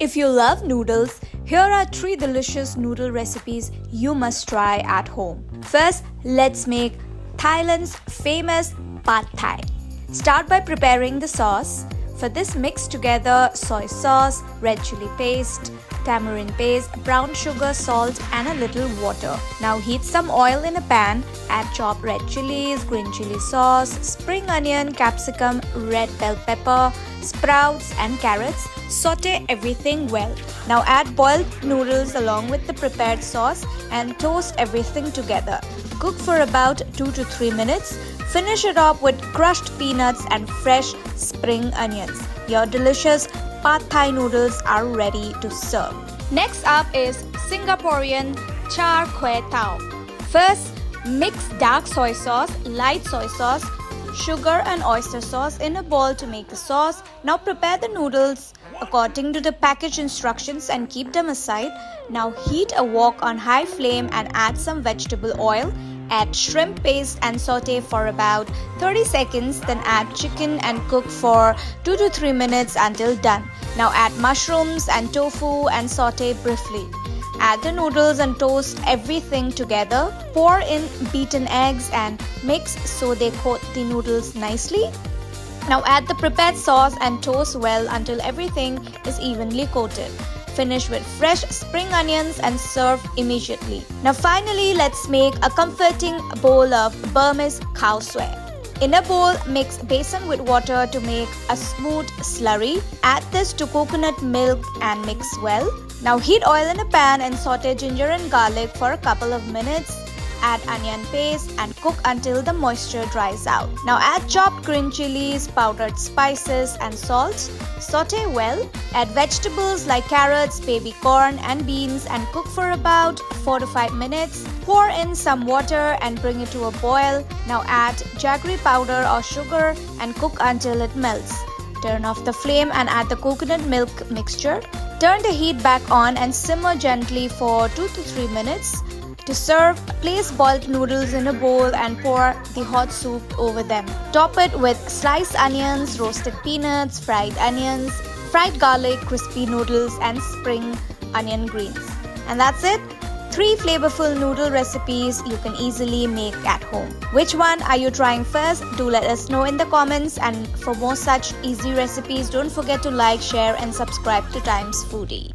If you love noodles, here are 3 delicious noodle recipes you must try at home. First, let's make Thailand's famous Pad Thai. Start by preparing the sauce. For this, mix together soy sauce, red chili paste, tamarind paste, brown sugar, salt and a little water. Now heat some oil in a pan, add chopped red chilies, green chili sauce, spring onion, capsicum, red bell pepper, sprouts and carrots. Saute everything well. Now add boiled noodles along with the prepared sauce and toast everything together. Cook for about 2 to 3 minutes. Finish it off with crushed peanuts and fresh spring onions. Your delicious Pad Thai noodles are ready to serve. Next up is Singaporean Char Kway Teow. First, mix dark soy sauce, light soy sauce, sugar and oyster sauce in a bowl to make the sauce. Now prepare the noodles according to the package instructions and keep them aside. Now heat a wok on high flame and add some vegetable oil. Add shrimp paste and saute for about 30 seconds. Then add chicken and cook for 2 to 3 minutes until done. Now add mushrooms and tofu and saute briefly. Add the noodles and toast everything together. Pour in beaten eggs and mix so they coat the noodles nicely. Now add the prepared sauce and toast well until everything is evenly coated. Finish with fresh spring onions and serve immediately. Now finally, let's make a comforting bowl of Burmese Khow Suey. In a bowl, mix besan with water to make a smooth slurry. Add this to coconut milk and mix well. Now heat oil in a pan and saute ginger and garlic for a couple of minutes. Add onion paste and cook until the moisture dries out. Now add chopped green chilies, powdered spices and salt. Saute well. Add vegetables like carrots, baby corn and beans and cook for about 4 to 5 minutes. Pour in some water and bring it to a boil. Now add jaggery powder or sugar and cook until it melts. Turn off the flame and add the coconut milk mixture. Turn the heat back on and simmer gently for 2 to 3 minutes. To serve, place boiled noodles in a bowl and pour the hot soup over them. Top it with sliced onions, roasted peanuts, fried onions, fried garlic, crispy noodles and spring onion greens. And that's it. 3 flavorful noodle recipes you can easily make at home. Which one are you trying first? Do let us know in the comments, and for more such easy recipes, don't forget to like, share and subscribe to Times Foodie.